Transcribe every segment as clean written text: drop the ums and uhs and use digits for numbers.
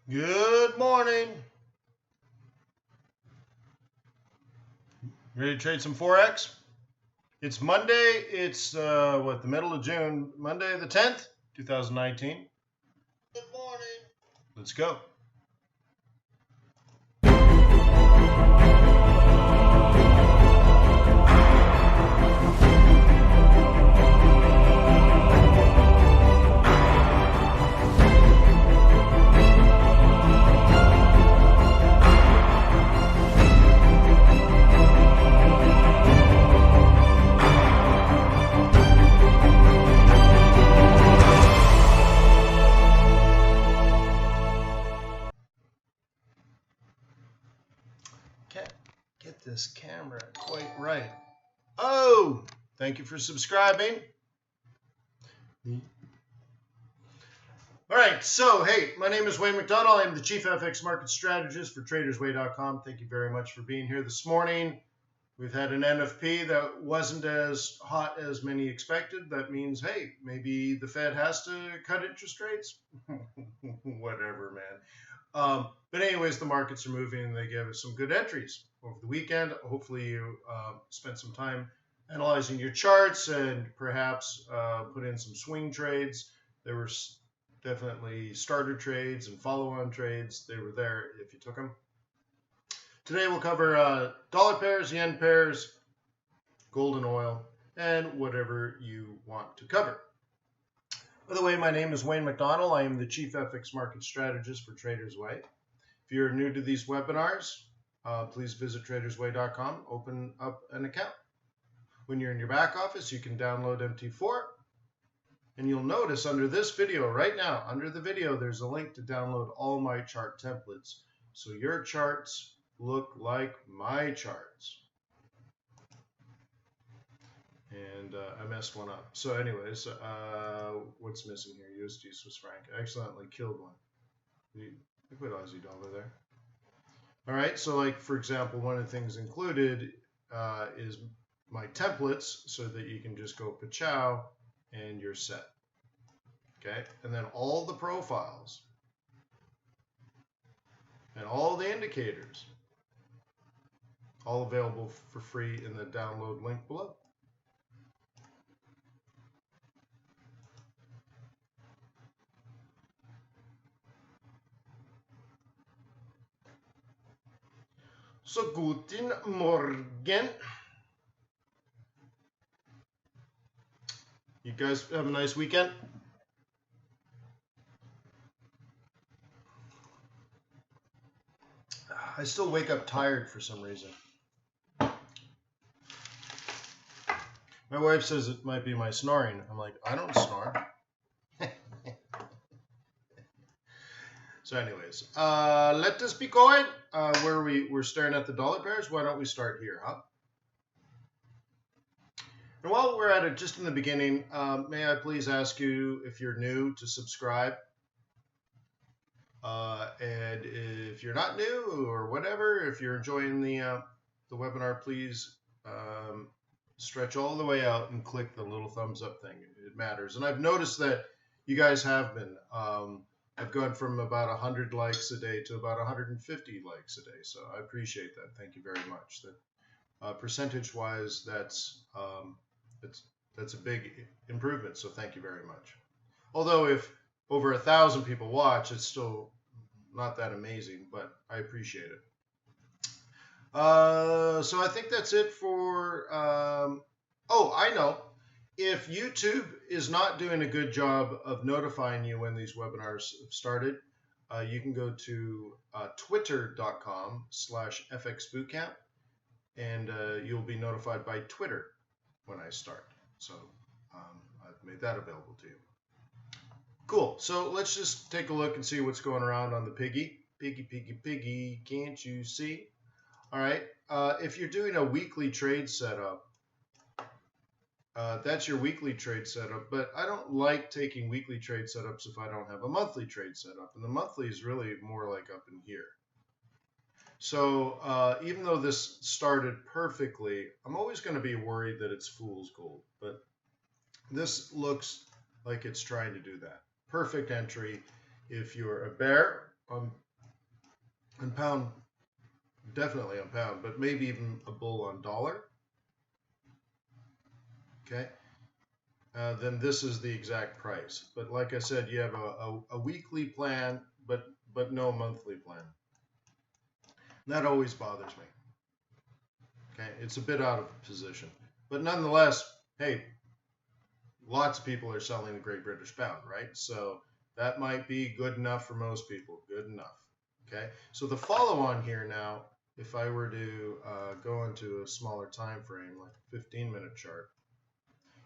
Good morning. Ready to trade some Forex? It's Monday. It's the middle of June. Monday the 10th, 2019. Good morning. Let's go. Can't get this camera quite right. Oh, thank you for subscribing. All right, so hey, my name is Wayne McDonald. I'm the Chief FX Market Strategist for TradersWay.com. Thank you very much for being here this morning. We've had an NFP that wasn't as hot as many expected. That means, hey, maybe the Fed has to cut interest rates. Whatever, man. But anyways, the markets are moving and they give us some good entries over the weekend. Hopefully you spent some time analyzing your charts and perhaps put in some swing trades. There were definitely starter trades and follow-on trades. They were there if you took them. Today we'll cover dollar pairs, yen pairs, gold and oil, and whatever you want to cover. By the way, my name is Wayne McDonald. I am the Chief FX Market Strategist for Traders Way. If you're new to these webinars, please visit TradersWay.com, open up an account. When you're in your back office, you can download MT4, and you'll notice under this video right now, under the video, there's a link to download all my chart templates. So your charts look like my charts. And I messed one up. So anyways, what's missing here? USD Swiss franc. I accidentally killed one. You put Aussie dollar there. All right, so like for example, one of the things included is my templates so that you can just go pa-chow and you're set. Okay, and then all the profiles and all the indicators, all available for free in the download link below. So guten Morgen. You guys have a nice weekend? I still wake up tired for some reason. My wife says it might be my snoring. I'm like, I don't snore. So anyways, let us be going. We're staring at the dollar pairs. Why don't we start here, huh? And while we're at it, just in the beginning, may I please ask you, if you're new, to subscribe. And if you're not new or whatever, if you're enjoying the webinar, please stretch all the way out and click the little thumbs up thing. It matters. And I've noticed that you guys have been. I've gone from about 100 likes a day to about 150 likes a day. So I appreciate that. Thank you very much. That percentage-wise, that's a big improvement. So thank you very much. Although if over 1,000 people watch, it's still not that amazing, but I appreciate it. So I think that's it for, oh, I know. If YouTube is not doing a good job of notifying you when these webinars have started, you can go to twitter.com/fxbootcamp, and you'll be notified by Twitter when I start. So I've made that available to you. Cool. So let's just take a look and see what's going around on the piggy. Piggy, can't you see? All right. If you're doing a weekly trade setup, that's your weekly trade setup. But I don't like taking weekly trade setups if I don't have a monthly trade setup. And the monthly is really more like up in here. So even though this started perfectly, I'm always going to be worried that it's fool's gold. But this looks like it's trying to do that. Perfect entry if you're a bear, on pound, definitely on pound, but maybe even a bull on dollar, okay, then this is the exact price. But like I said, you have a weekly plan, but no monthly plan. And that always bothers me. Okay, it's a bit out of position, but nonetheless, hey, lots of people are selling the Great British Pound, right? So that might be good enough for most people. Good enough. Okay, so the follow on here now, if I were to go into a smaller time frame, like a 15-minute chart,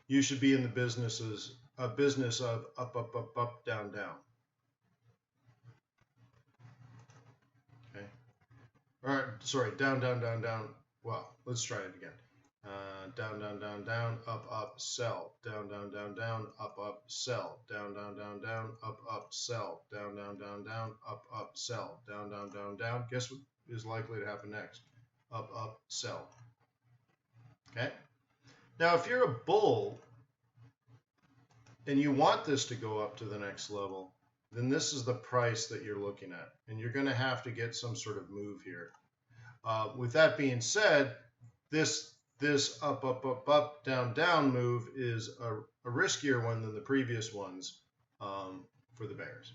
you should be in the business of up, up, up, up, down, down. Okay. All right. Sorry. Down, down, down, down. Well, let's try it again. Down, down, down, down, up, up, sell. Down, down, down, down, up, up, sell. Down, down, down, down, up, up, sell. Down, down, down, down, up, up, sell. Down, down, down, down. Guess what is likely to happen next? Up, up, sell. Okay. Now, if you're a bull and you want this to go up to the next level, then this is the price that you're looking at. And you're going to have to get some sort of move here. With that being said, this up, up, up, up, down, down move is a riskier one than the previous ones for the bears.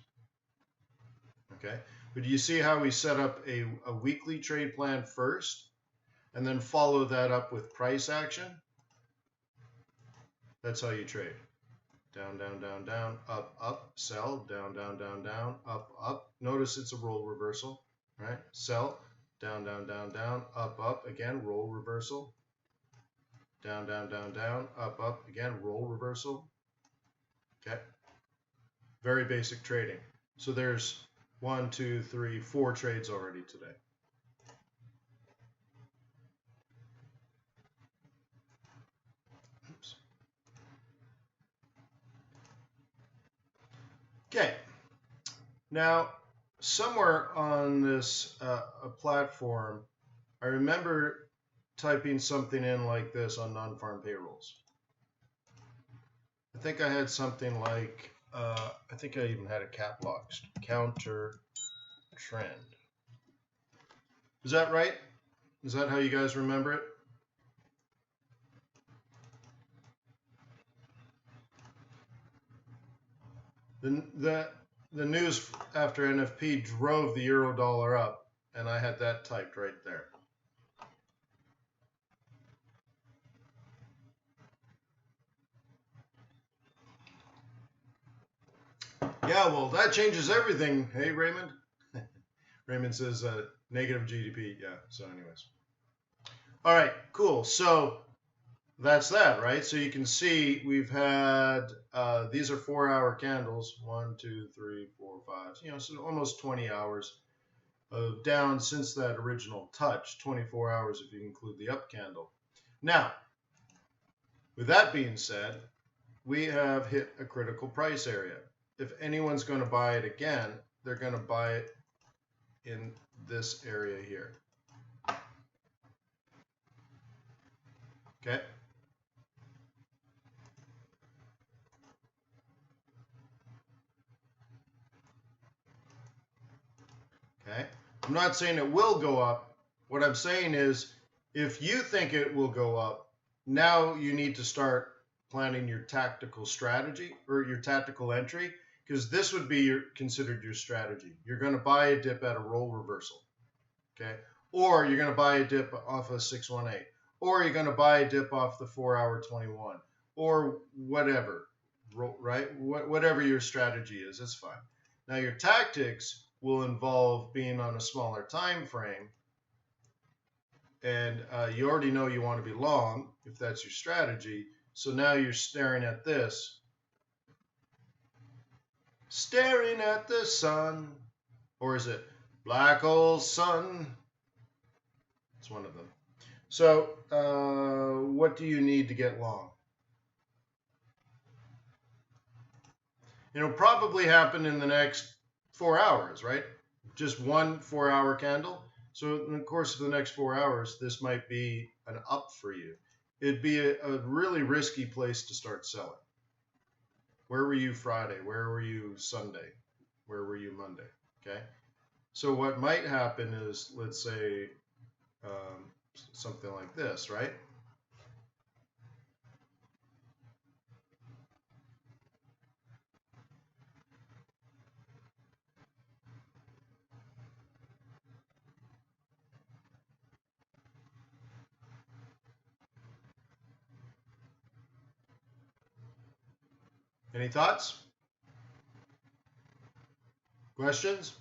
Okay, but do you see how we set up a weekly trade plan first and then follow that up with price action? That's how you trade. Down, down, down, down, up, up, sell, down, down, down, down, up, up. Notice it's a roll reversal, right? Sell, down, down, down, down, up, up, again, roll reversal. Down, down, down, down, up, up, again, roll reversal. Okay. Very basic trading. So there's 1, 2, 3, 4 trades already today. Oops. Okay. Now, somewhere on this platform, I remember typing something in like this on non-farm payrolls. I think I had something like, I think I even had a cap lock, counter trend. Is that right? Is that how you guys remember it? The news after NFP drove the euro dollar up, and I had that typed right there. Yeah, well, that changes everything. Hey, Raymond. Raymond says negative GDP. Yeah, so anyways. All right, cool. So that's that, right? So you can see we've had, these are 4-hour candles. 1, 2, 3, 4, 5, so almost 20 hours of down since that original touch, 24 hours if you include the up candle. Now, with that being said, we have hit a critical price area. If anyone's going to buy it again, they're going to buy it in this area here. Okay. Okay. I'm not saying it will go up. What I'm saying is, if you think it will go up, now you need to start planning your tactical strategy or your tactical entry, because this would be considered your strategy. You're going to buy a dip at a roll reversal, okay? Or you're going to buy a dip off of 618, or you're going to buy a dip off the 4-hour 21, or whatever, right? Whatever your strategy is, that's fine. Now your tactics will involve being on a smaller time frame, and you already know you want to be long if that's your strategy. So now you're staring at this. Staring at the sun. Or is it black hole sun? It's one of them. So what do you need to get long? It'll probably happen in the next 4 hours, right? Just one 4-hour candle. So in the course of the next 4 hours, this might be an up for you. It'd be a really risky place to start selling. Where were you Friday? Where were you Sunday? Where were you Monday? Okay. So what might happen is, let's say, something like this, right? Any thoughts? Questions?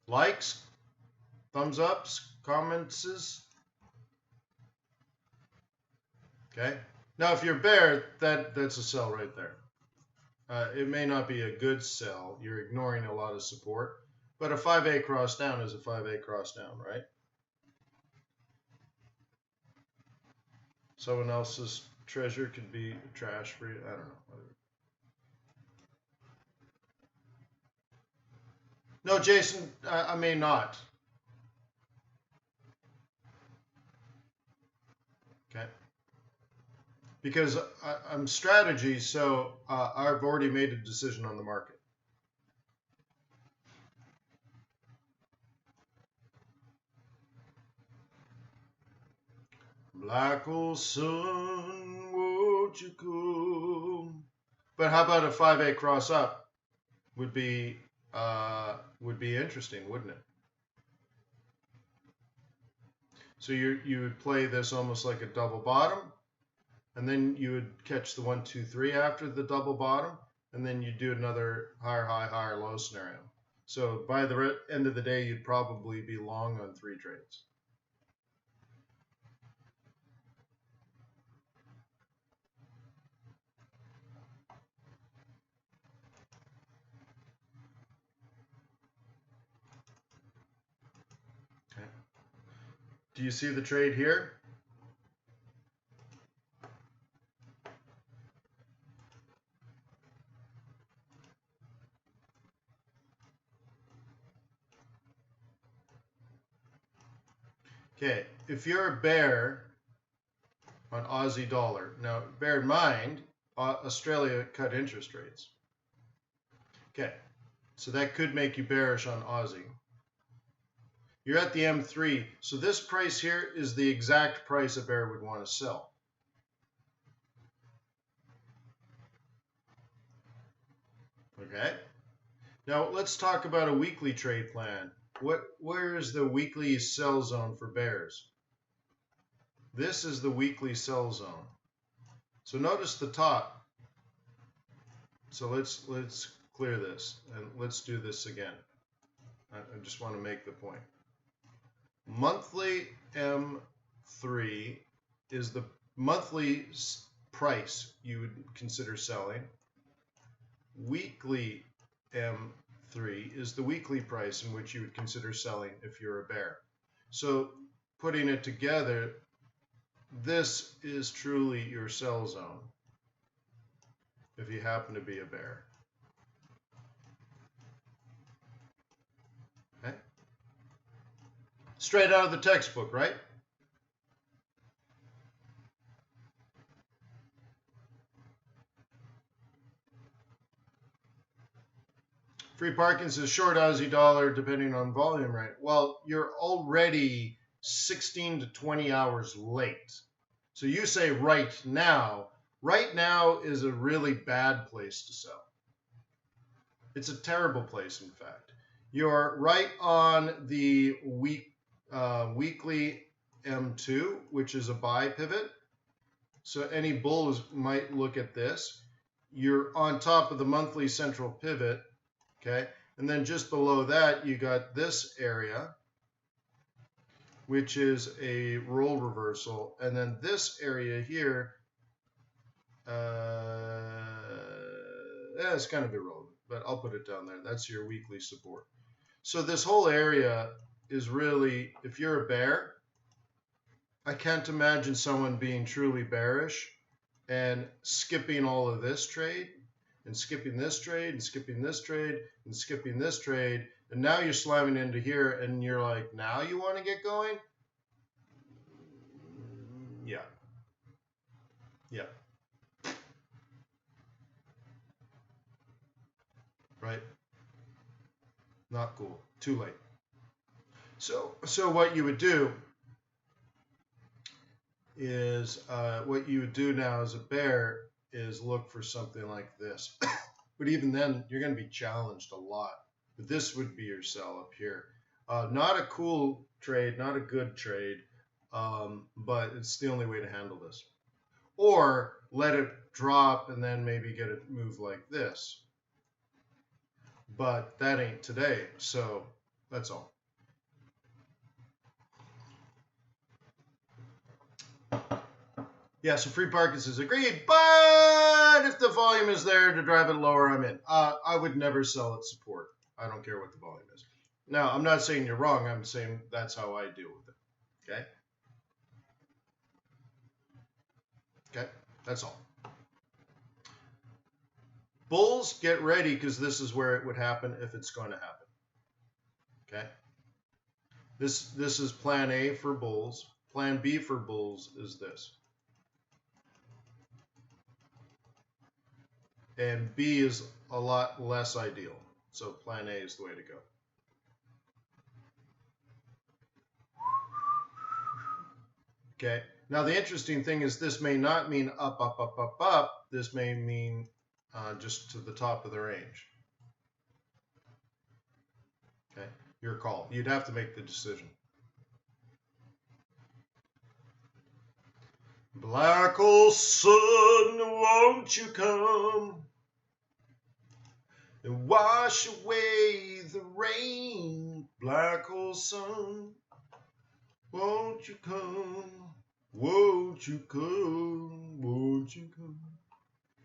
Likes? Thumbs ups? Comments? Okay. Now, if you're bear, that's a sell right there. It may not be a good sell. You're ignoring a lot of support. But a 5A cross down is a 5A cross down, right? Someone else's treasure could be trash for you. I don't know. No, Jason, I may not. Okay. Because I'm strategy, so I've already made a decision on the market. Black hole sun, won't you come? But how about a 5A cross up? Would be interesting, wouldn't it? So you would play this almost like a double bottom, and then you would catch the 1, 2, 3 after the double bottom, and then you do another higher high, higher low scenario. So by the end of the day, you'd probably be long on 3 trades. Okay. Do you see the trade here? Okay, if you're a bear on Aussie dollar, now bear in mind, Australia cut interest rates. Okay, so that could make you bearish on Aussie. You're at the M3, so this price here is the exact price a bear would want to sell. Okay, now let's talk about a weekly trade plan. Where is the weekly sell zone for bears? This is the weekly sell zone. So notice the top. So let's clear this and let's do this again. I just want to make the point. Monthly M3 is the monthly price you would consider selling. Weekly M3 is the weekly price in which you would consider selling if you're a bear. So putting it together, this is truly your sell zone if you happen to be a bear. Okay? Straight out of the textbook, right? Free parking says short Aussie dollar depending on volume, right? Well, you're already 16 to 20 hours late. So you say right now. Right now is a really bad place to sell. It's a terrible place, in fact. You're right on the weekly M2, which is a buy pivot. So any bulls might look at this. You're on top of the monthly central pivot. Okay, and then just below that, you got this area, which is a roll reversal. And then this area here, it's kind of irrelevant, but I'll put it down there. That's your weekly support. So this whole area is really, if you're a bear, I can't imagine someone being truly bearish and skipping all of this trade and skipping this trade and skipping this trade and skipping this trade, and now you're slamming into here and you're like, now you want to get going? Yeah. Right. Not cool. Too late. So what you would do is now as a bear is look for something like this. But even then, you're going to be challenged a lot. But this would be your sell up here. Not a cool trade, not a good trade, but it's the only way to handle this. Or let it drop and then maybe get it move like this. But that ain't today, so that's all. Yeah, so Free Parkins is agreed, but if the volume is there to drive it lower, I'm in. I would never sell at support. I don't care what the volume is. Now, I'm not saying you're wrong. I'm saying that's how I deal with it. Okay? Okay, that's all. Bulls, get ready because this is where it would happen if it's going to happen. Okay? This is plan A for bulls. Plan B for bulls is this. And B is a lot less ideal. So plan A is the way to go. Okay. Now the interesting thing is this may not mean up, up, up, up, up. This may mean just to the top of the range. Okay. Your call. You'd have to make the decision. Black hole sun, won't you come and wash away the rain? Black hole sun, won't you come? Won't you come? Won't you come?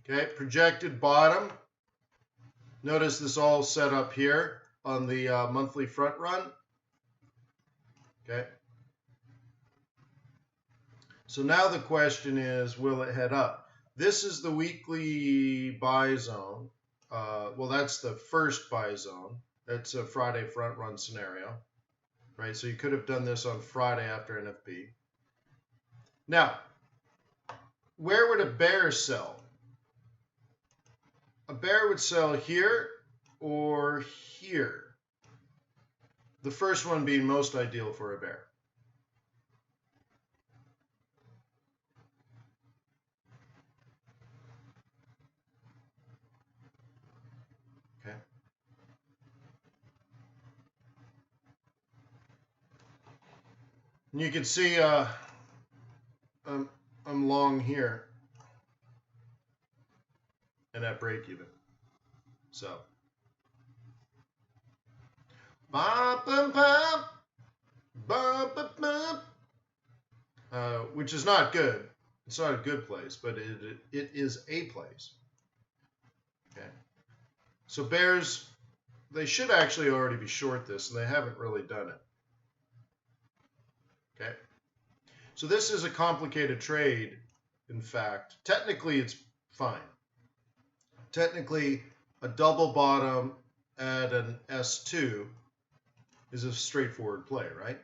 Okay, projected bottom. Notice this all set up here on the monthly front run. Okay. So now the question is, will it head up? This is the weekly buy zone. Well, that's the first buy zone. That's a Friday front run scenario, right? So you could have done this on Friday after NFP. Now, where would a bear sell? A bear would sell here or here. The first one being most ideal for a bear. Okay. And you can see I'm long here and at break even. So, which is not good. It's not a good place, but it is a place. Okay. So bears, they should actually already be short this, and they haven't really done it. Okay. So this is a complicated trade, in fact. Technically, it's fine. Technically, a double bottom at an S2 is a straightforward play, right?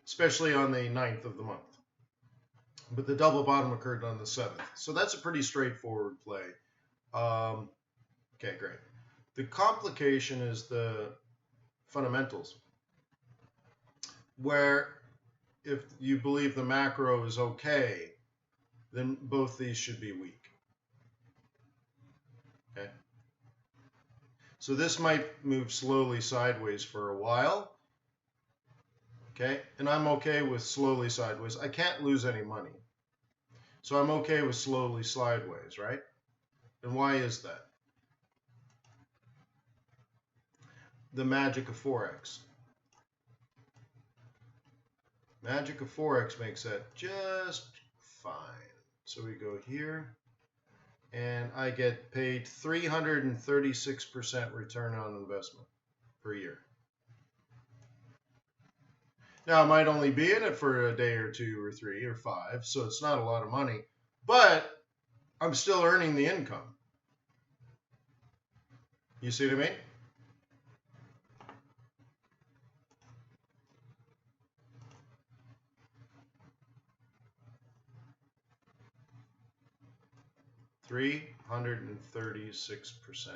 Especially on the 9th of the month. But the double bottom occurred on the 7th. So that's a pretty straightforward play. Okay, great. The complication is the fundamentals, where if you believe the macro is okay, then both these should be weak. Okay. So this might move slowly sideways for a while. Okay, and I'm okay with slowly sideways. I can't lose any money. So I'm okay with slowly sideways, right? And why is that? The magic of Forex. Magic of Forex makes that just fine. So we go here, and I get paid 336% return on investment per year. Now, I might only be in it for a day or 2 or 3 or 5, so it's not a lot of money, but I'm still earning the income. You see what I mean? $336%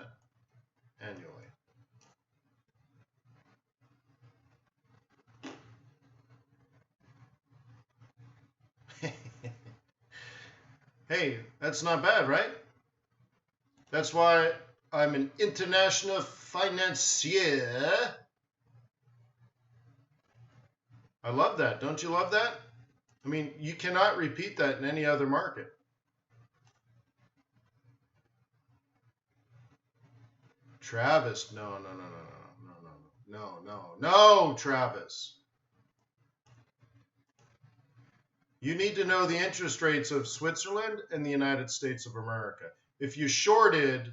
annually. Hey, that's not bad, right? That's why I'm an international financier. I love that. Don't you love that? I mean, you cannot repeat that in any other market. Travis, no, Travis. You need to know the interest rates of Switzerland and the United States of America. If you shorted,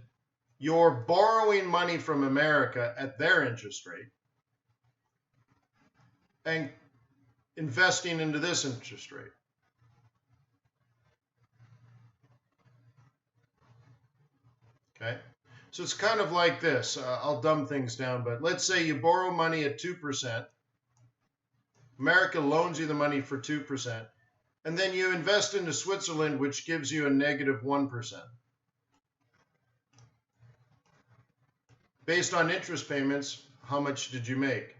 you're borrowing money from America at their interest rate and investing into this interest rate. Okay? So it's kind of like this. I'll dumb things down, but let's say you borrow money at 2%. America loans you the money for 2%. And then you invest into Switzerland, which gives you a negative 1%. Based on interest payments, how much did you make?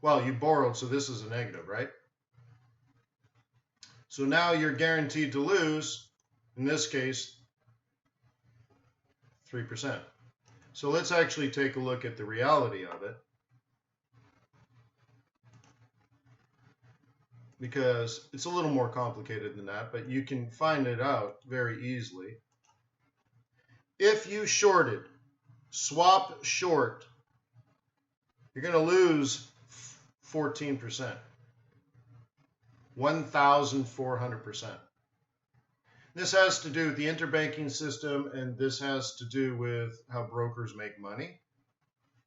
Well, you borrowed, so this is a negative, right? So now you're guaranteed to lose, in this case, 3%. So let's actually take a look at the reality of it, because it's a little more complicated than that, but you can find it out very easily. If you shorted, swap short, you're going to lose 14%, 1,400%. This has to do with the interbanking system, and this has to do with how brokers make money.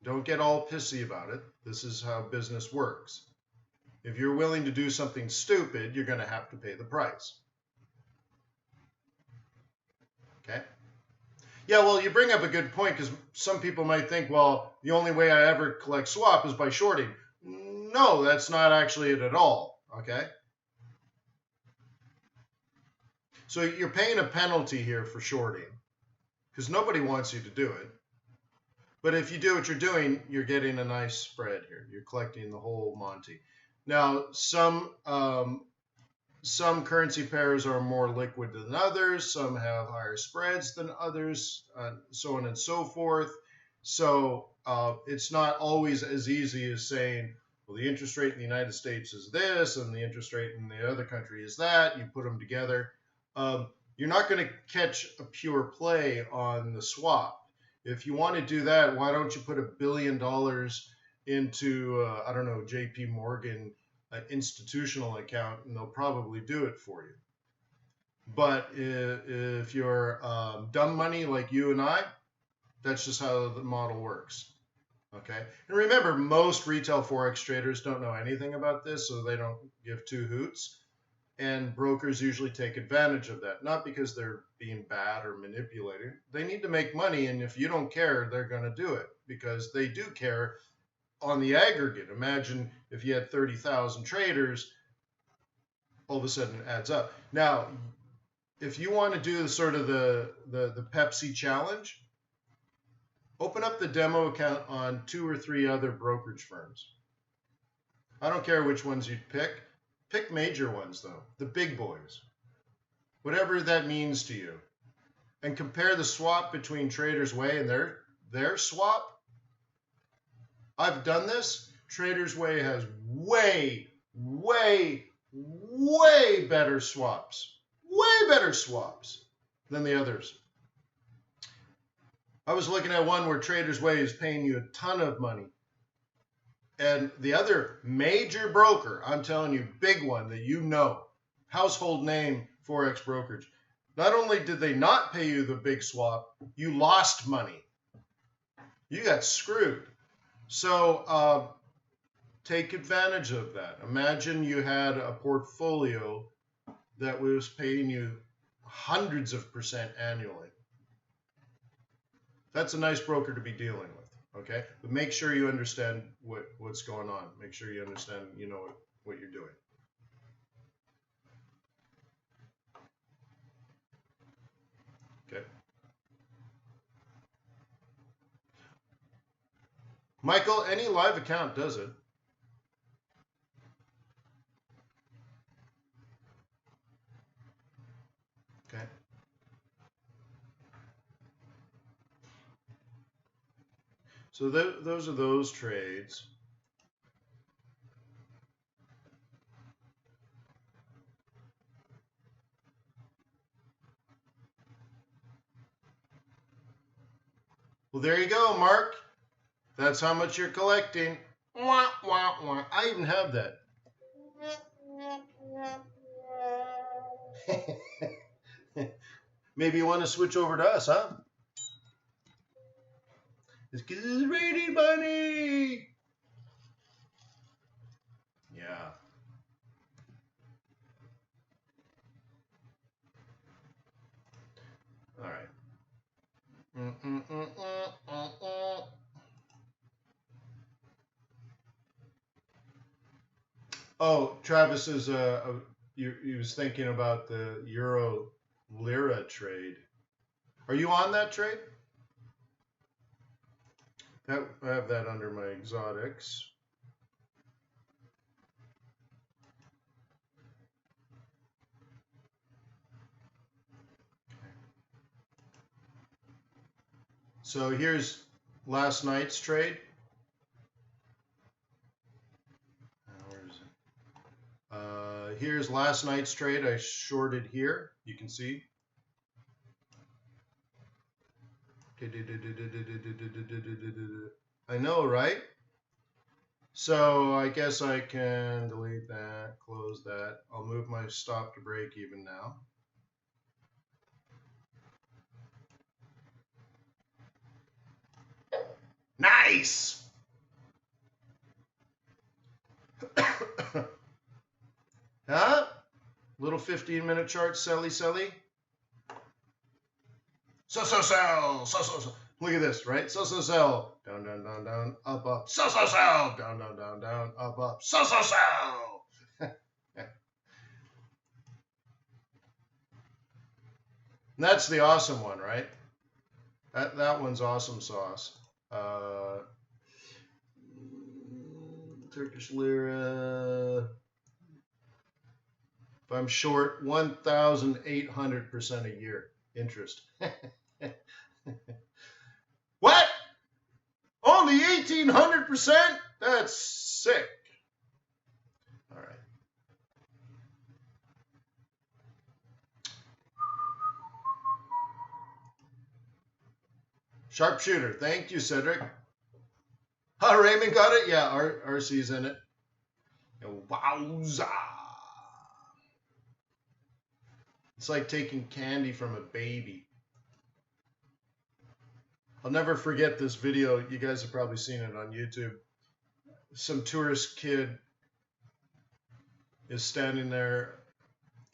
Don't get all pissy about it. This is how business works. If you're willing to do something stupid, you're going to have to pay the price. Okay? Yeah, well, you bring up a good point, because some people might think, well, the only way I ever collect swap is by shorting. No, that's not actually it at all. Okay? So you're paying a penalty here for shorting, because nobody wants you to do it. But if you do what you're doing, you're getting a nice spread here. You're collecting the whole Monty. Now, some currency pairs are more liquid than others. Some have higher spreads than others, so on and so forth. So it's not always as easy as saying, well, the interest rate in the United States is this, and the interest rate in the other country is that. You put them together. You're not going to catch a pure play on the swap. If you want to do that, why don't you put $1 billion into, I don't know, JP Morgan institutional account, and they'll probably do it for you. But if you're dumb money like you and I, that's just how the model works. Okay? And remember, most retail Forex traders don't know anything about this, so they don't give two hoots. And brokers usually take advantage of that, not because they're being bad or manipulating. They need to make money, and if you don't care, they're going to do it, because they do care on the aggregate. Imagine if you had 30,000 traders, all of a sudden it adds up. Now, if you want to do sort of the Pepsi challenge, open up the demo account on 2 or 3 other brokerage firms. I don't care which ones you'd pick. Pick major ones, though, the big boys, whatever that means to you, and compare the swap between Traders Way and their swap. I've done this. Traders Way has way better swaps, than the others. I was looking at one where Traders Way is paying you a ton of money. And the other major broker, I'm telling you, big one that you know, household name Forex brokerage, not only did they not pay you the big swap, you lost money. You got screwed. So take advantage of that. Imagine you had a portfolio that was paying you hundreds of % annually. That's a nice broker to be dealing with. Okay, but make sure you understand what's going on. Make sure you understand, you know, what you're doing. Okay. Michael, any live account does it. So those are those trades. Well, there you go, Mark. That's how much you're collecting. Wah, wah, wah. I even have that. Maybe you want to switch over to us, huh? It's because it's raining money. Yeah. All right. Oh, Travis is he was thinking about the euro lira trade. Are you on that trade? I have that under my exotics. So here's last night's trade. Where is it? Here's last night's trade. I shorted here. You can see. I know, right? So I guess I can delete that, close that. I'll move my stop to break even now. Nice! Huh? Little 15-minute chart, selly. Sell. Look at this, right? Sell. Down, up. Sell. Down, up. Sell. That's the awesome one, right? That one's awesome sauce. Turkish lira. If I'm short, 1,800% a year interest. What? Only 1,800%? That's sick. All right. Sharpshooter. Thank you, Cedric. Huh, Raymond got it? Yeah, RC's in it. Wowza. It's like taking candy from a baby. I'll never forget this video. You guys have probably seen it on YouTube. Some tourist kid is standing there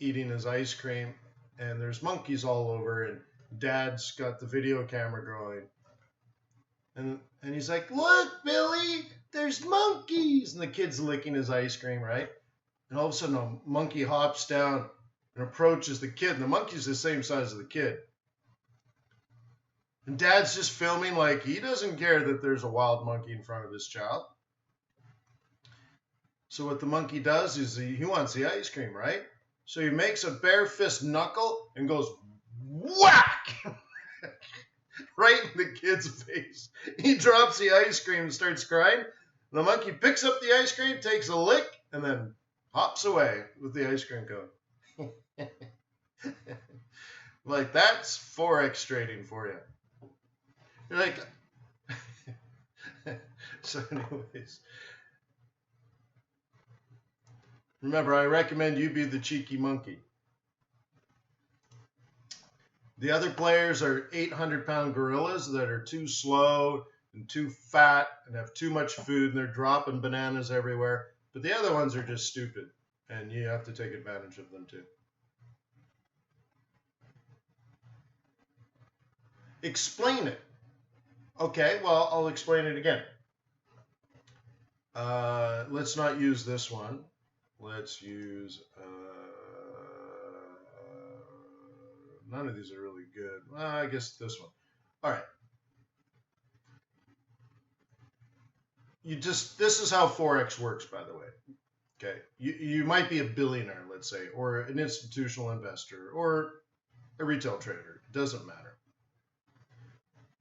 eating his ice cream, and there's monkeys all over, and Dad's got the video camera going. And he's like, "Look, Billy, there's monkeys!" And the kid's licking his ice cream, right? And all of a sudden, a monkey hops down and approaches the kid, and the monkey's the same size as the kid. And Dad's just filming like he doesn't care that there's a wild monkey in front of his child. So what the monkey does is he wants the ice cream, right? So he makes a bare fist knuckle and goes whack right in the kid's face. He drops the ice cream and starts crying. The monkey picks up the ice cream, takes a lick, and then hops away with the ice cream cone. Like, that's Forex trading for you. You're like, so anyways, remember, I recommend you be the cheeky monkey. The other players are 800-pound gorillas that are too slow and too fat and have too much food, and they're dropping bananas everywhere. But the other ones are just stupid, and you have to take advantage of them too. Explain it. Okay, well, I'll explain it again. Let's not use this one. Let's use, none of these are really good. Well, I guess this one. All right. This is how Forex works, by the way. Okay. You might be a billionaire, let's say, or an institutional investor, or a retail trader. It doesn't matter.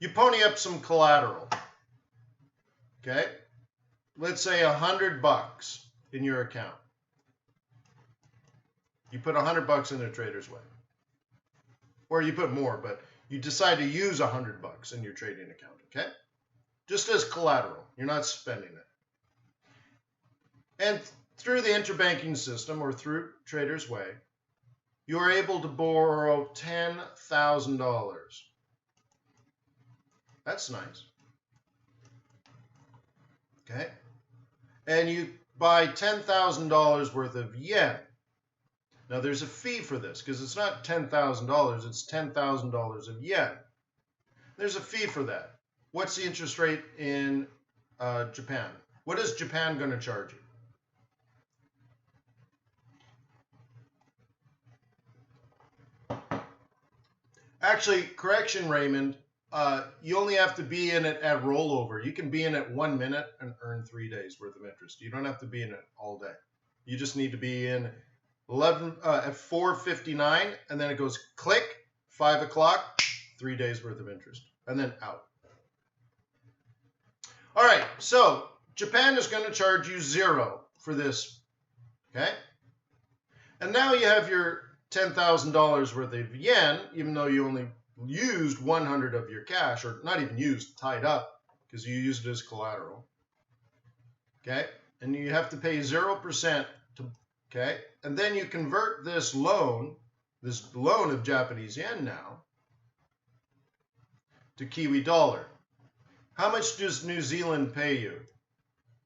You pony up some collateral. Okay, let's say $100 in your account. You put $100 in a Trader's Way, or you put more, but you decide to use $100 in your trading account. Okay, just as collateral. You're not spending it. And through the interbanking system or through Trader's Way, you are able to borrow $10,000. That's nice. Okay. And you buy $10,000 worth of yen. Now there's a fee for this because it's not $10,000, it's $10,000 of yen. There's a fee for that. What's the interest rate in Japan? What is Japan going to charge you? Actually, correction, Raymond, you only have to be in it at rollover. You can be in it 1 minute and earn 3 days worth of interest. You don't have to be in it all day. You just need to be in at 4:59, and then it goes click, 5 o'clock, 3 days worth of interest, and then out. All right, so Japan is going to charge you 0 for this, okay? And now you have your $10,000 worth of yen, even though you only used 100 of your cash, or not even used, tied up, because you used it as collateral. Okay, and you have to pay 0% to, okay, and then you convert this loan of Japanese yen now to Kiwi dollar. How much does New Zealand pay you?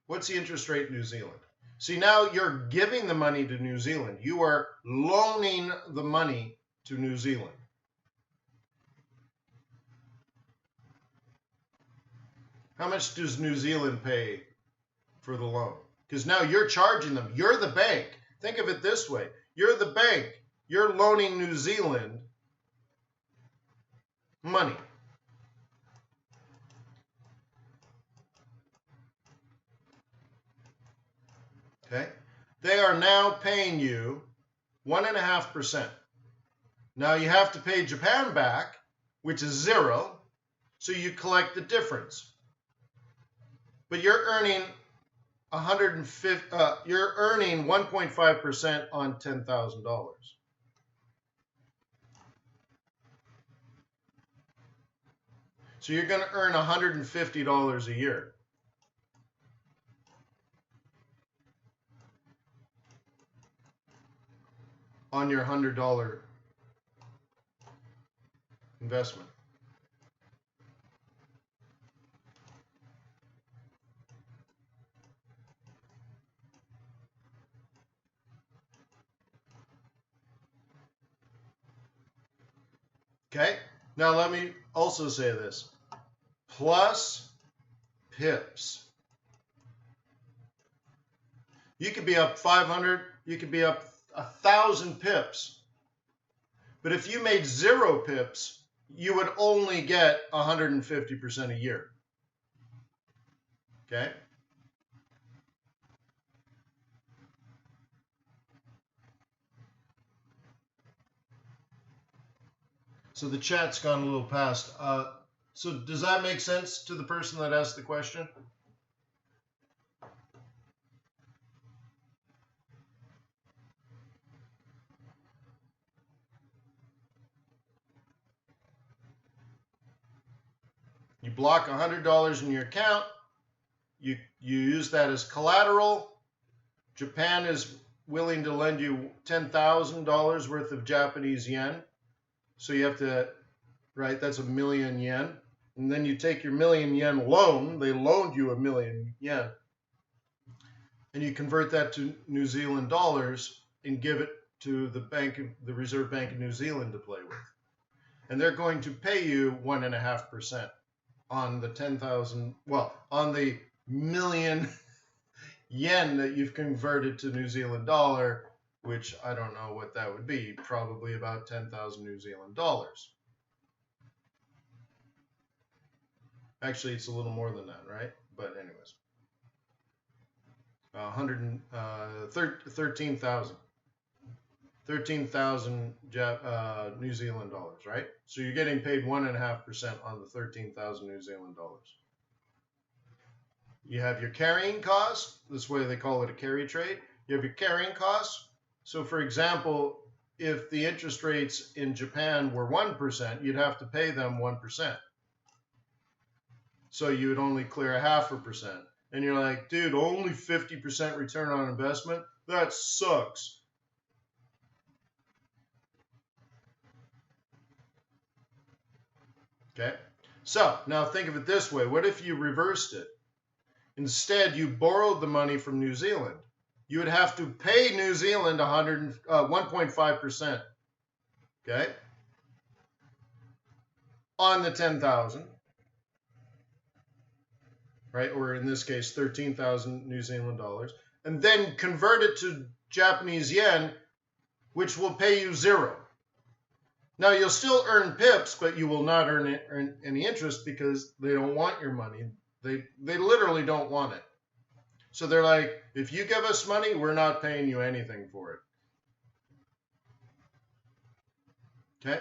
What's the interest rate in New Zealand? See, now you're giving the money to New Zealand. You are loaning the money to New Zealand. How much does New Zealand pay for the loan? Because now you're charging them. You're the bank. Think of it this way. You're the bank. You're loaning New Zealand money. Okay? They are now paying you 1.5%. Now you have to pay Japan back, which is 0, so you collect the difference. But you're earning 1.5% on $10,000. So you're going to earn $150 a year. On your $100 investment. Okay, now let me also say this. Plus pips. You could be up 500, you could be up 1,000 pips. But if you made 0 pips, you would only get 150% a year. Okay? So the chat's gone a little past. So does that make sense to the person that asked the question? You block $100 in your account. You use that as collateral. Japan is willing to lend you $10,000 worth of Japanese yen. So you have to, right, that's 1,000,000 yen. And then you take your 1,000,000 yen loan. They loaned you 1,000,000 yen. And you convert that to New Zealand dollars and give it to the Reserve Bank of New Zealand to play with. And they're going to pay you 1.5% on the 10,000, well, on the 1,000,000 yen that you've converted to New Zealand dollar, which I don't know what that would be, probably about 10,000 New Zealand dollars. Actually, it's a little more than that, right? But anyways, 13,000. 13,000 New Zealand dollars, right? So you're getting paid 1.5% on the 13,000 New Zealand dollars. You have your carrying costs. This way they call it a carry trade. You have your carrying costs. So for example, if the interest rates in Japan were 1%, you'd have to pay them 1%. So you would only clear 0.5%. And you're like, dude, only 50% return on investment? That sucks. Okay, so now think of it this way. What if you reversed it? Instead, you borrowed the money from New Zealand. You would have to pay New Zealand 1.5%, okay, on the 10,000, right? Or in this case, 13,000 New Zealand dollars, and then convert it to Japanese yen, which will pay you 0. Now, you'll still earn pips, but you will not earn any interest because they don't want your money. They literally don't want it. So they're like, if you give us money, we're not paying you anything for it. Okay?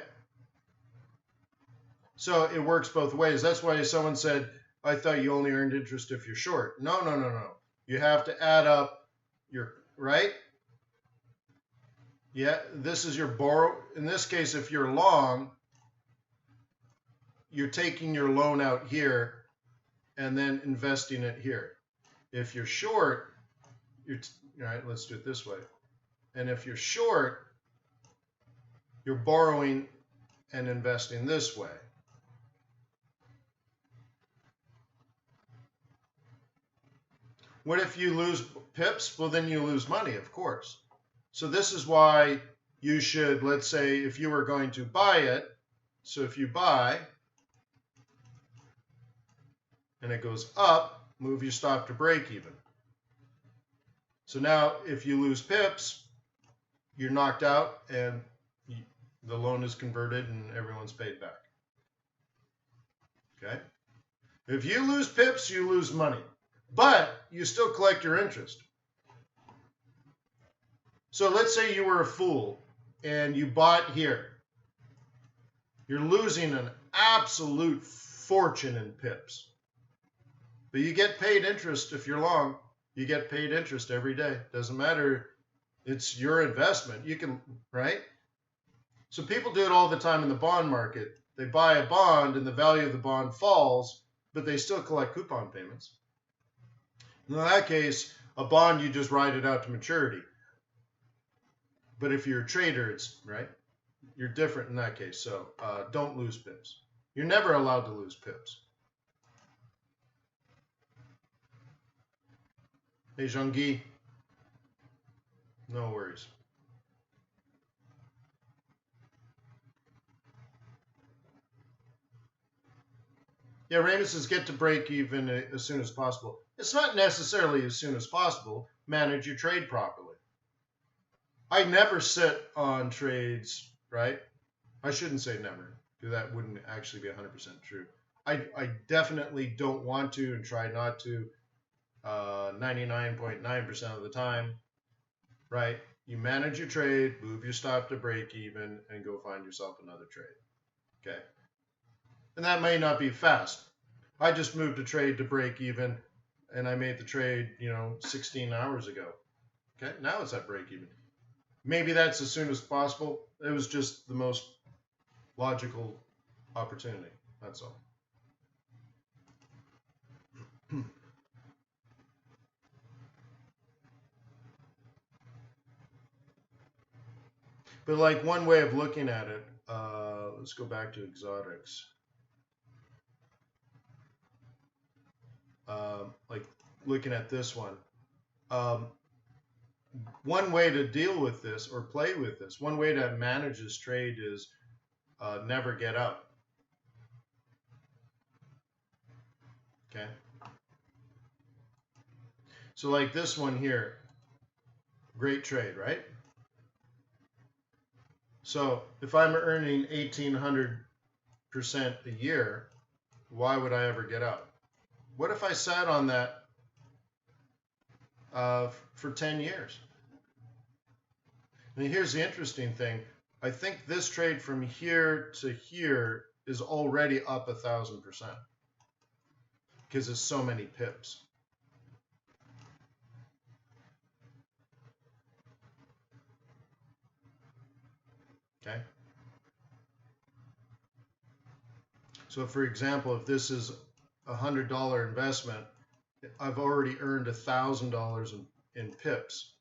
So it works both ways. That's why someone said, I thought you only earned interest if you're short. No, no, no, no. You have to add up your, right? Yeah, this is your borrow. In this case, if you're long, you're taking your loan out here and then investing it here. If you're short, all right, let's do it this way. And if you're short, you're borrowing and investing this way. What if you lose pips? Well, then you lose money, of course. So this is why you should, let's say, if you were going to buy it, so if you buy, and it goes up, move your stop to break even. So now if you lose pips, you're knocked out and the loan is converted and everyone's paid back. Okay? If you lose pips, you lose money, but you still collect your interest. So let's say you were a fool and you bought here. You're losing an absolute fortune in pips. But you get paid interest if you're long. You get paid interest every day. Doesn't matter. It's your investment. You can, right? So people do it all the time in the bond market. They buy a bond and the value of the bond falls, but they still collect coupon payments. In that case, a bond, you just ride it out to maturity. But if you're a trader, it's, right? You're different in that case. So don't lose pips. You're never allowed to lose pips. Hey, Jean-Guy. No worries. Yeah, Raymond says get to break even as soon as possible. It's not necessarily as soon as possible. Manage your trade properly. I never sit on trades, right? I shouldn't say never, because that wouldn't actually be 100% true. I definitely don't want to and try not to 99.9% of the time, right? You manage your trade, move your stop to break even, and go find yourself another trade, okay? And that may not be fast. I just moved a trade to break even, and I made the trade, 16 hours ago, okay? Now it's at break even. Maybe that's as soon as possible. It was just the most logical opportunity, that's all. But like one way of looking at it, let's go back to exotics. Like looking at this one. One way to deal with this or play with this, one way to manage this trade is never get out. Okay. So like this one here, great trade, right? So if I'm earning 1,800% a year, why would I ever get out? What if I sat on that for 10 years? And here's the interesting thing. I think this trade from here to here is already up 1,000% because there's so many pips. Okay. So for example, if this is a $100 investment, I've already earned $1,000 in pips.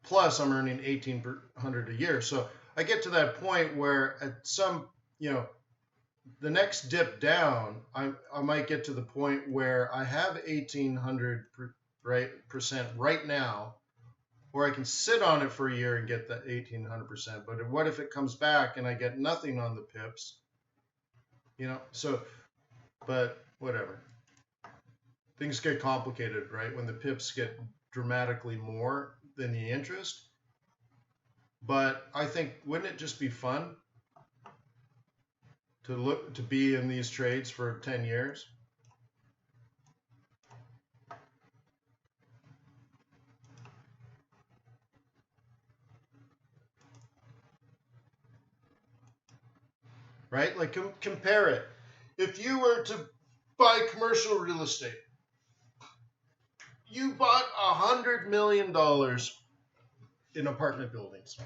Plus I'm earning $1,800 a year. So I get to that point where at some, the next dip down, I might get to the point where I have 1,800% right now, or I can sit on it for a year and get that 1,800%. But what if it comes back and I get nothing on the pips? So, but whatever. Things get complicated, right? When the pips get dramatically more than the interest. But I think, wouldn't it just be fun to be in these trades for 10 years? Right? Like compare it. If you were to buy commercial real estate, you bought $100 million in apartment buildings.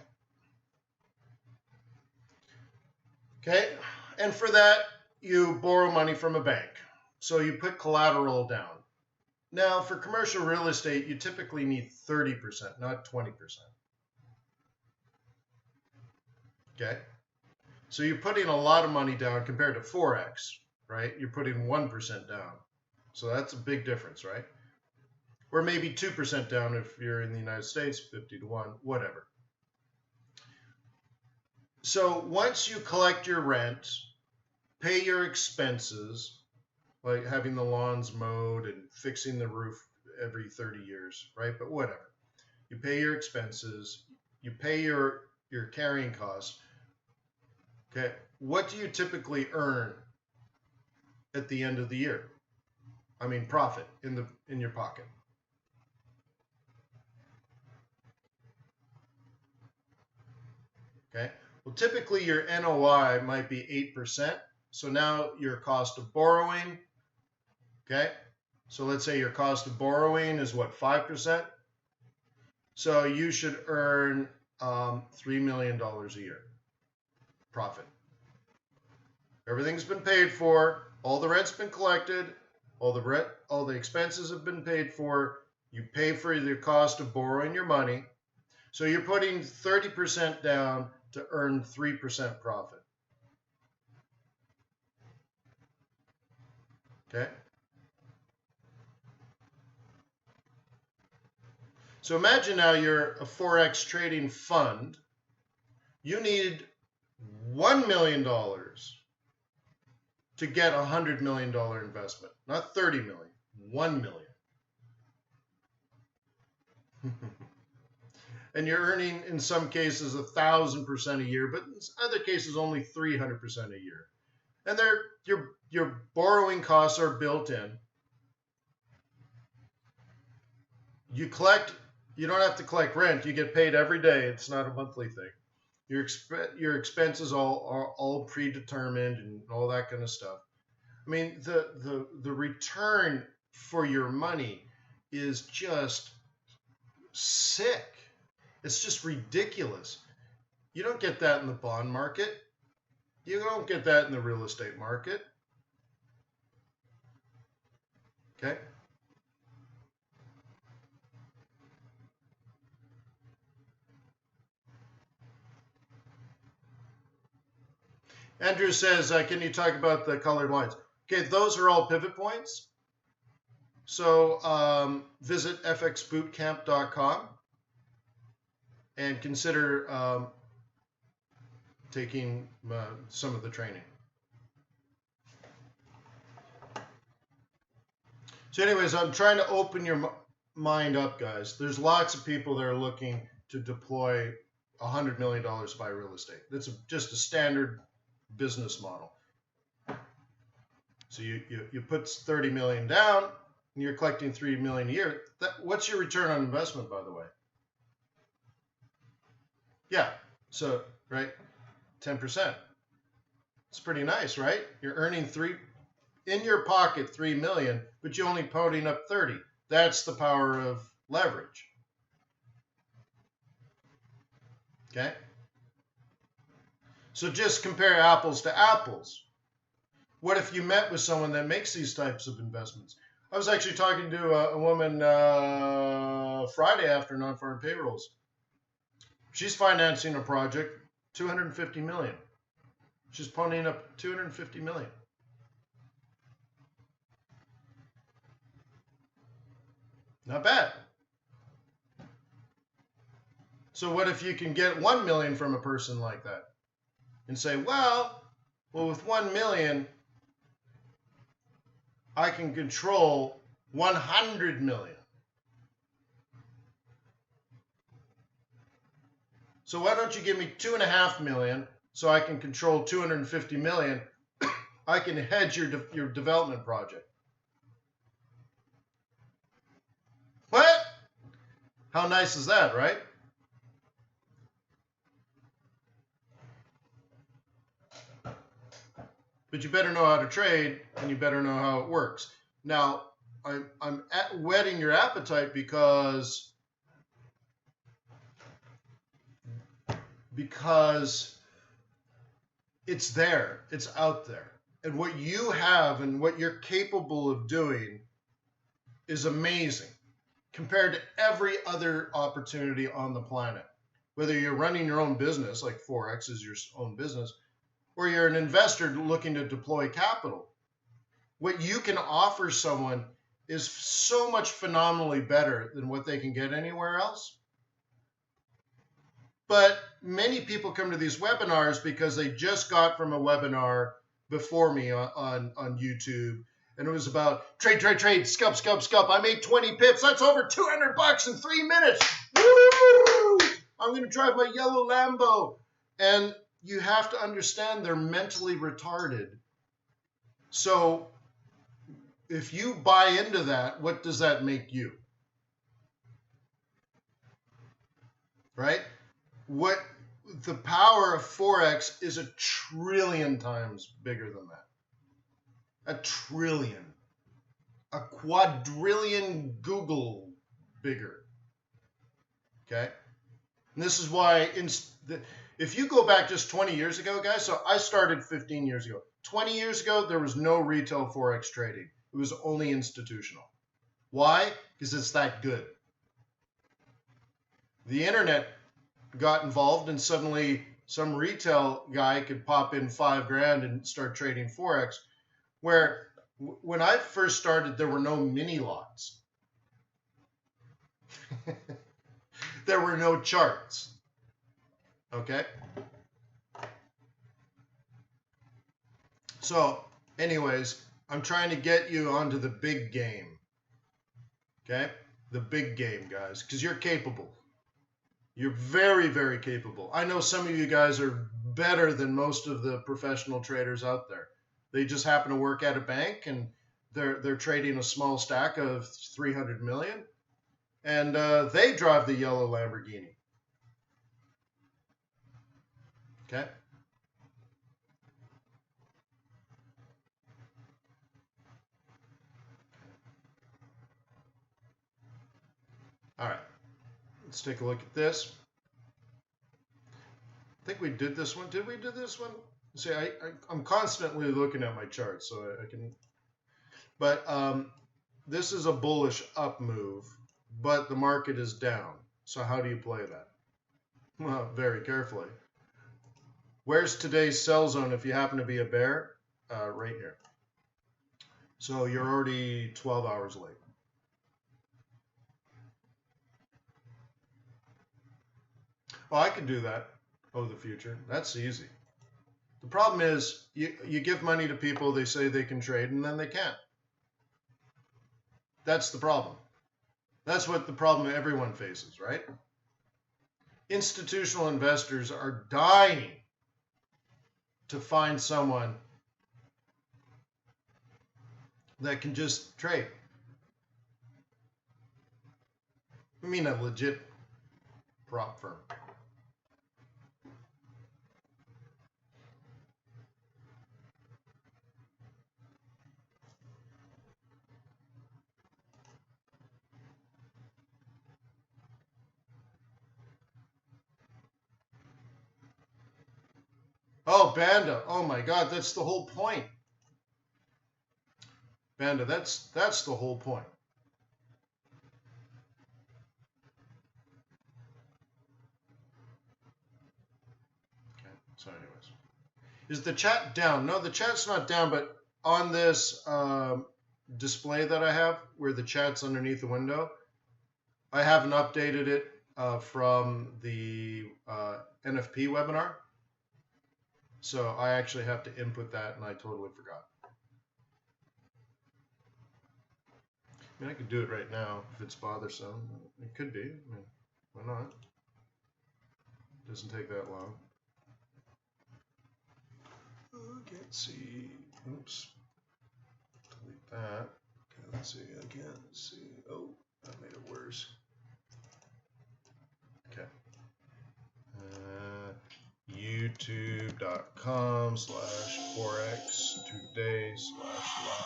Okay? And for that, you borrow money from a bank. So you put collateral down. Now, for commercial real estate, you typically need 30%, not 20%. Okay? So you're putting a lot of money down compared to Forex, right? You're putting 1% down. So that's a big difference, right? Or maybe 2% down if you're in the United States, 50 to 1, whatever. So once you collect your rent, pay your expenses, like having the lawns mowed and fixing the roof every 30 years, right? But whatever. You pay your expenses, you pay your carrying costs. Okay, what do you typically earn at the end of the year? I mean, profit in your pocket. Okay, well, typically your NOI might be 8%. So now your cost of borrowing, okay? So let's say your cost of borrowing is what, 5%? So you should earn $3 million a year profit. Everything's been paid for, all the rent's been collected, all the expenses have been paid for. You pay for the cost of borrowing your money. So you're putting 30% down to earn 3% profit. Okay? So imagine now you're a Forex trading fund. You need $1 million to get a $100 million investment. Not 30 million, 1 million. And you're earning, in some cases, 1,000% a year, but in other cases, only 300% a year. And your borrowing costs are built in. You don't have to collect rent. You get paid every day. It's not a monthly thing. Your expenses are all predetermined and all that kind of stuff. I mean, the return for your money is just sick. It's just ridiculous. You don't get that in the bond market. You don't get that in the real estate market. Okay? Andrew says, can you talk about the colored lines? Okay, those are all pivot points. So visit fxbootcamp.com and consider taking some of the training. So anyways, I'm trying to open your mind up, guys. There's lots of people that are looking to deploy $100 million to buy real estate. That's just a standard business model. So you put 30 million down and you're collecting 3 million a year. What's your return on investment, by the way? Yeah, so right, 10%. It's pretty nice, right? You're earning in your pocket 3 million, but you're only putting up 30. That's the power of leverage. Okay? So just compare apples to apples. What if you met with someone that makes these types of investments? I was actually talking to a woman Friday after non-farm payrolls. She's financing a project, $250 million. She's ponying up $250 million. Not bad. So what if you can get 1 million from a person like that and say, well, with 1 million, I can control 100 million. So why don't you give me 2.5 million so I can control 250 million? I can hedge your development project. What? How nice is that, right? But you better know how to trade, and you better know how it works. Now, I'm whetting your appetite because it's there, it's out there. And what you have and what you're capable of doing is amazing compared to every other opportunity on the planet. Whether you're running your own business, like Forex is your own business, or you're an investor looking to deploy capital, what you can offer someone is so much phenomenally better than what they can get anywhere else. But many people come to these webinars because they just got from a webinar before me on YouTube, and it was about trade, scalp. I made 20 pips. That's over $200 in 3 minutes. Woo! I'm going to drive my yellow Lambo. And you have to understand they're mentally retarded. So if you buy into that, what does that make you? Right? What the power of Forex is 1 trillion times bigger than that. 1 trillion. A quadrillion Google bigger. Okay? And this is why if you go back just 20 years ago, guys, so I started 15 years ago. 20 years ago, there was no retail Forex trading. It was only institutional. Why? Because it's that good. The internet got involved, and suddenly some retail guy could pop in $5,000 and start trading Forex, where when I first started, there were no mini lots. There were no charts. Okay? So, anyways, I'm trying to get you onto the big game. Okay? The big game, guys, because you're capable. You're very, very capable. I know some of you guys are better than most of the professional traders out there. They just happen to work at a bank, and they're trading a small stack of 300 million, and they drive the yellow Lamborghini. Okay? All right. Let's take a look at this. I think we did this one. Did we do this one? See, I'm constantly looking at my charts, so I can. But this is a bullish up move, but the market is down. So how do you play that? Well, very carefully. Where's today's sell zone if you happen to be a bear? Right here. So you're already 12 hours late. Oh, I could do that. Oh, the future. That's easy. The problem is you give money to people, they say they can trade, and then they can't. That's the problem. That's what the problem everyone faces, right? Institutional investors are dying to find someone that can just trade. I mean a legit prop firm. Oh, Banda. Oh my God, that's the whole point. Banda, that's the whole point. Okay. So, anyways, is the chat down? No, the chat's not down, but on this display that I have, where the chat's underneath the window, I haven't updated it from the NFP webinar. So I actually have to input that, and I totally forgot. I mean, I could do it right now if it's bothersome. It could be. I mean, why not? It doesn't take that long. Okay, let's see. Oops. Delete that. Okay, let's see again. Let's see. Oh, that made it worse. Okay. YouTube.com/Forex.Today/live.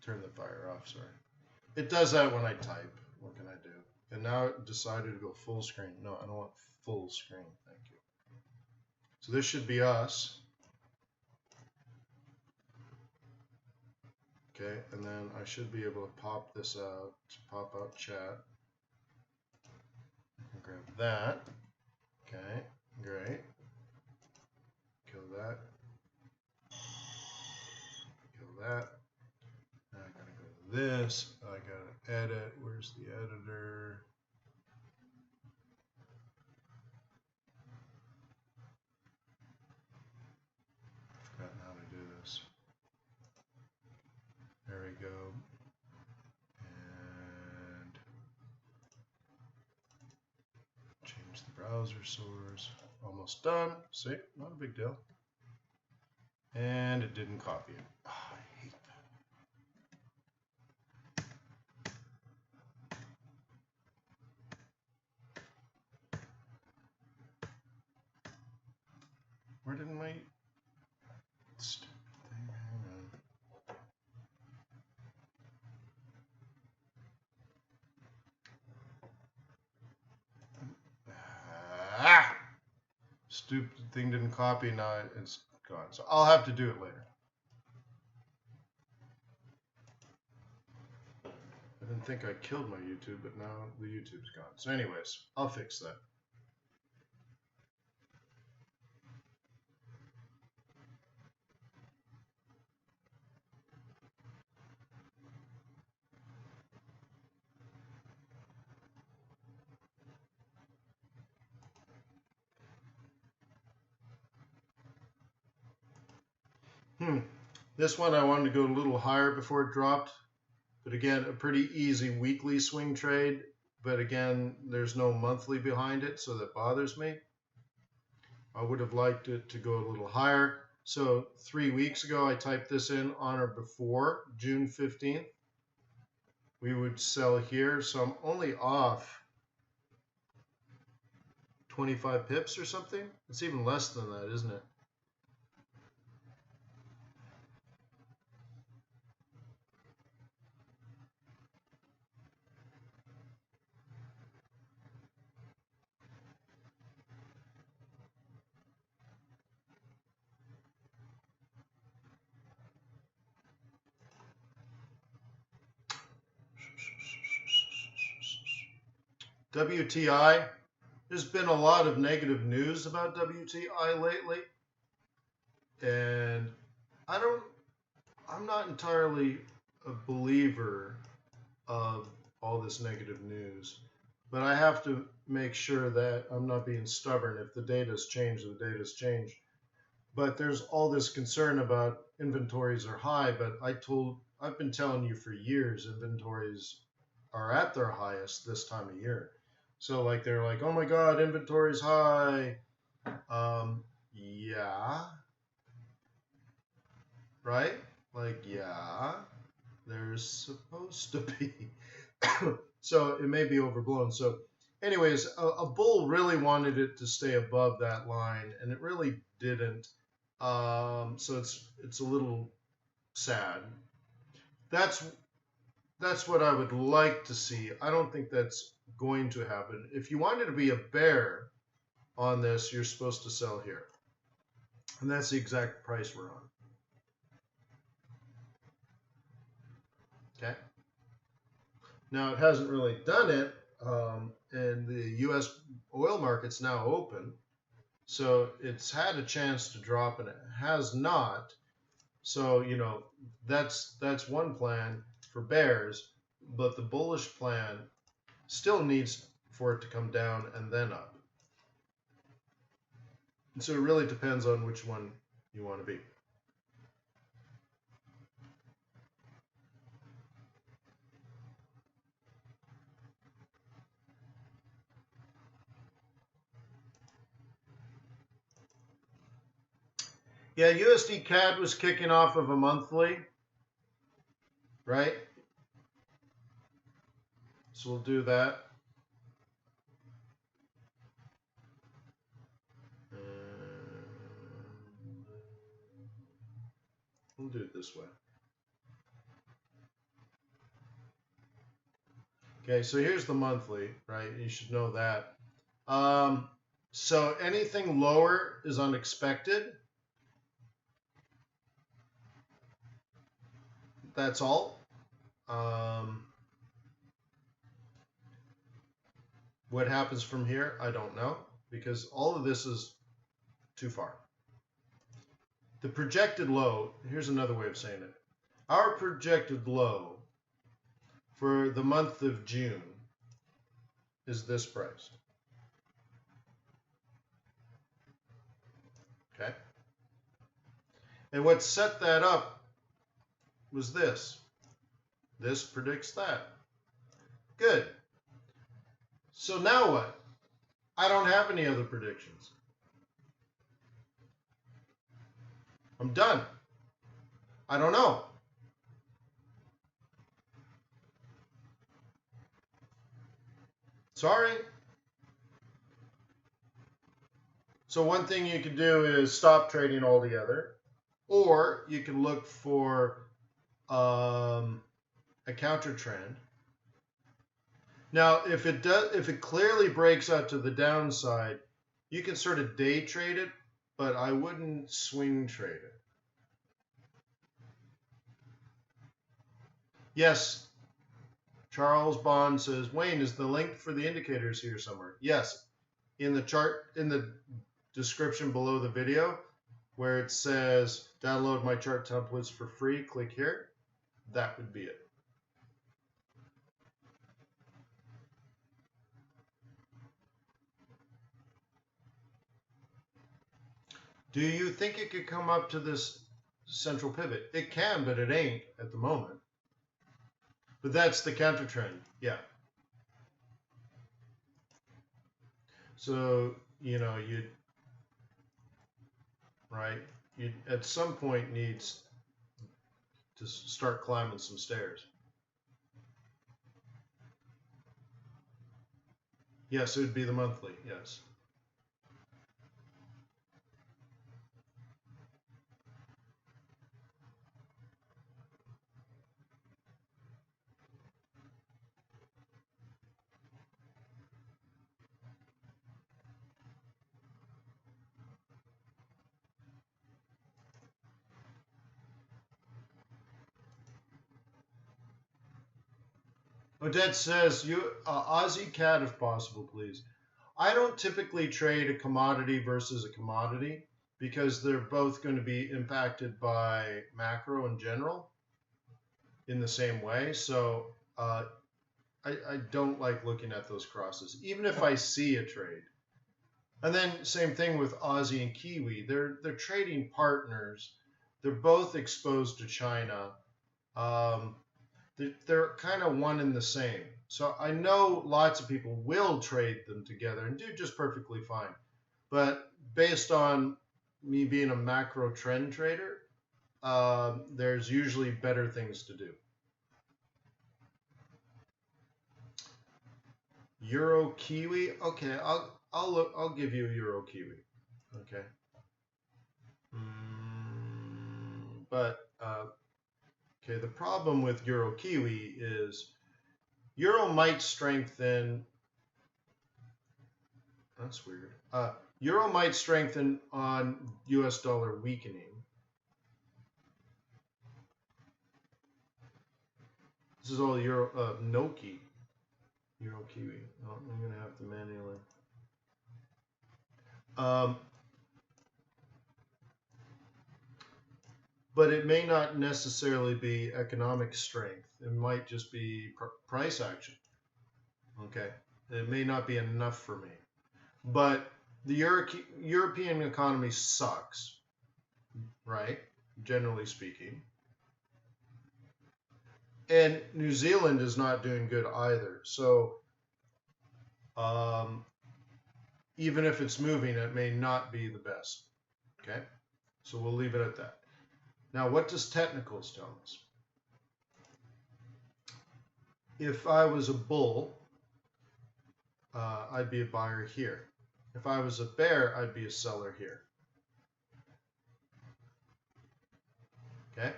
Turn the fire off, sorry. It does that when I type. What can I do? And now it decided to go full screen. No, I don't want full screen. Thank you. So this should be us. Okay, and then I should be able to pop this out, pop out chat. Grab that. Okay, great. Kill that. Kill that. Now I gotta go to this. I gotta edit. Where's the editor? I've forgotten how to do this. There we go. And change the browser source. Almost done. See, not a big deal. And it didn't copy it. Oh, I hate that. Where did my stupid thing? Hang on. Ah! Stupid thing didn't copy. Now it's gone. So I'll have to do it later. I didn't think I killed my YouTube, but now the YouTube's gone. So anyways, I'll fix that. This one I wanted to go a little higher before it dropped. But again, a pretty easy weekly swing trade. But again, there's no monthly behind it, so that bothers me. I would have liked it to go a little higher. So 3 weeks ago, I typed this in on or before June 15th. We would sell here. So I'm only off 25 pips or something. It's even less than that, isn't it? WTI, there's been a lot of negative news about WTI lately, and I'm not entirely a believer of all this negative news, but I have to make sure that I'm not being stubborn. If the data's changed, the data's changed. But there's all this concern about inventories are high, but I've been telling you for years inventories are at their highest this time of year. So like they're like, oh my God, inventory's high. Yeah. Right? Like, yeah, there's supposed to be. So it may be overblown. So anyways, a bull really wanted it to stay above that line, and it really didn't. So it's a little sad. That's that's what I would like to see. I don't think that's going to happen. If you wanted to be a bear on this, you're supposed to sell here. And that's the exact price we're on. Okay. Now, it hasn't really done it, and the U.S. oil market's now open. So it's had a chance to drop, and it has not. So, you know, that's one plan for bears, but the bullish plan still needs for it to come down and then up. And so it really depends on which one you want to be. Yeah, USD CAD was kicking off of a monthly, right? So we'll do that. We'll do it this way. Okay, so here's the monthly, right? You should know that. So anything lower is unexpected. That's all. What happens from here, I don't know, because all of this is too far. The projected low, here's another way of saying it. Our projected low for the month of June is this price. Okay? And what set that up was this. This predicts that. Good. So now what? I don't have any other predictions. I'm done. I don't know. Sorry. So one thing you can do is stop trading altogether, or you can look for a counter trend. Now, if it clearly breaks out to the downside, you can sort of day trade it, but I wouldn't swing trade it. Yes, Charles Bond says, Wayne, is the link for the indicators here somewhere? Yes, in the chart, in the description below the video, where it says download my chart templates for free, click here. That would be it. Do you think it could come up to this central pivot? It can, but it ain't at the moment. But that's the counter trend, yeah. So, you know, you at some point needs to start climbing some stairs. Yes, it would be the monthly, yes. Odette says, Aussie CAD if possible, please. I don't typically trade a commodity versus a commodity because they're both going to be impacted by macro in general in the same way. So I don't like looking at those crosses, even if I see a trade. And then same thing with Aussie and Kiwi. They're trading partners. They're both exposed to China. They're kind of one and the same. So I know lots of people will trade them together and do just perfectly fine. But based on me being a macro trend trader, there's usually better things to do. Euro Kiwi, okay, I'll give you Euro Kiwi, okay. But Okay, the problem with Euro Kiwi is Euro might strengthen. That's weird. Euro might strengthen on US dollar weakening. This is all Euro, Noki. Euro Kiwi. Oh, I'm going to have to manually. But it may not necessarily be economic strength. It might just be price action. Okay. It may not be enough for me. But the European economy sucks, right? Generally speaking. And New Zealand is not doing good either. So even if it's moving, it may not be the best. Okay? So we'll leave it at that. Now, what does technicals tell us? If I was a bull, I'd be a buyer here. If I was a bear, I'd be a seller here. Okay?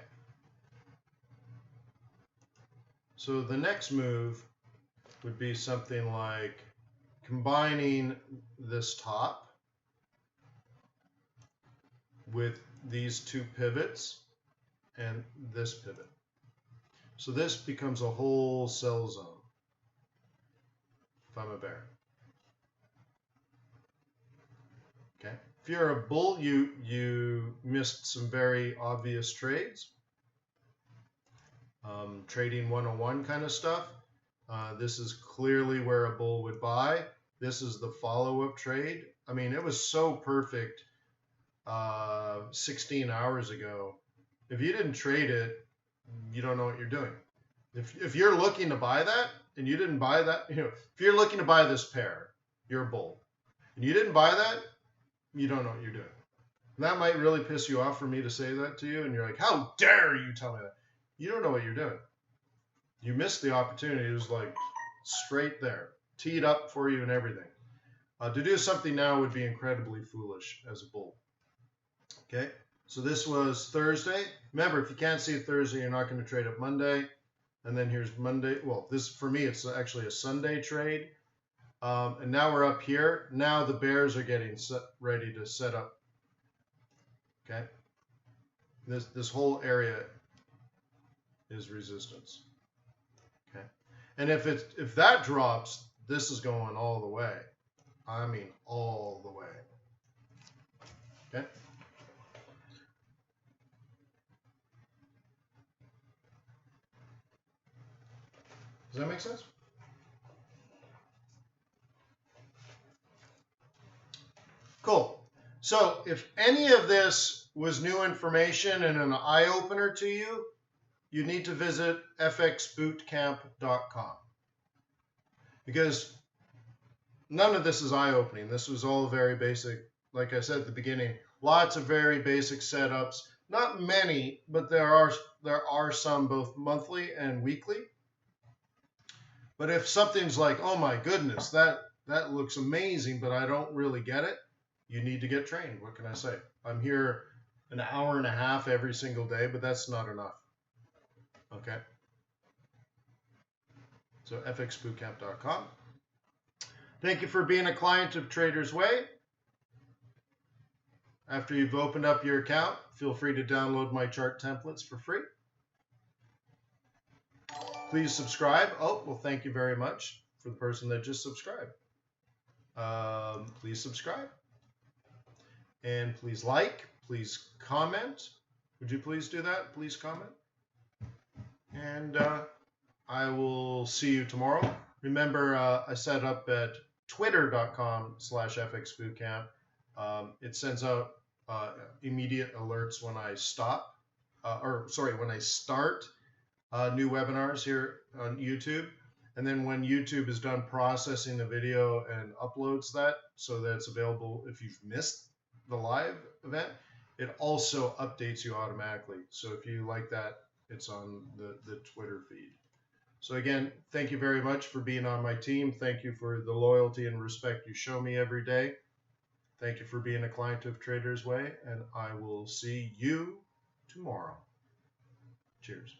So the next move would be something like combining this top with these two pivots and this pivot. So this becomes a whole sell zone if I'm a bear. Okay. If you're a bull, you missed some very obvious trades. Trading 101 kind of stuff. This is clearly where a bull would buy. This is the follow-up trade. I mean, it was so perfect 16 hours ago. If you didn't trade it, you don't know what you're doing. If you're looking to buy that and you didn't buy that, if you're looking to buy this pair, you're a bull, and you didn't buy that, you don't know what you're doing. And that might really piss you off for me to say that to you, and you're like, how dare you tell me that? You don't know what you're doing. You missed the opportunity. It was like straight there, teed up for you and everything. To do something now would be incredibly foolish as a bull. Okay, so this was Thursday. Remember, if you can't see it Thursday, you're not going to trade up Monday. And then here's Monday. Well, this for me, it's actually a Sunday trade. And now we're up here. Now the bears are getting ready to set up. Okay, this whole area is resistance. Okay, and if that drops, this is going all the way. I mean, all the way. Okay. Does that make sense? Cool. So if any of this was new information and an eye-opener to you, you need to visit fxbootcamp.com. Because none of this is eye-opening. This was all very basic. Like I said at the beginning, lots of very basic setups. Not many, but there are some both monthly and weekly. But if something's like, oh my goodness, that looks amazing, but I don't really get it, you need to get trained. What can I say? I'm here an hour and a half every single day, but that's not enough. Okay? So fxbootcamp.com. Thank you for being a client of Trader's Way. After you've opened up your account, feel free to download my chart templates for free. Please subscribe. Oh, well, thank you very much for the person that just subscribed. Please subscribe. And please like, please comment. Would you please do that? Please comment. And I will see you tomorrow. Remember, I set up at twitter.com/fxbootcamp. It sends out immediate alerts when I stop, when I start new webinars here on YouTube. And then when YouTube is done processing the video and uploads that so that it's available if you've missed the live event, it also updates you automatically. So if you like that, it's on the Twitter feed. So again, thank you very much for being on my team. Thank you for the loyalty and respect you show me every day. Thank you for being a client of Trader's Way, and I will see you tomorrow. Cheers.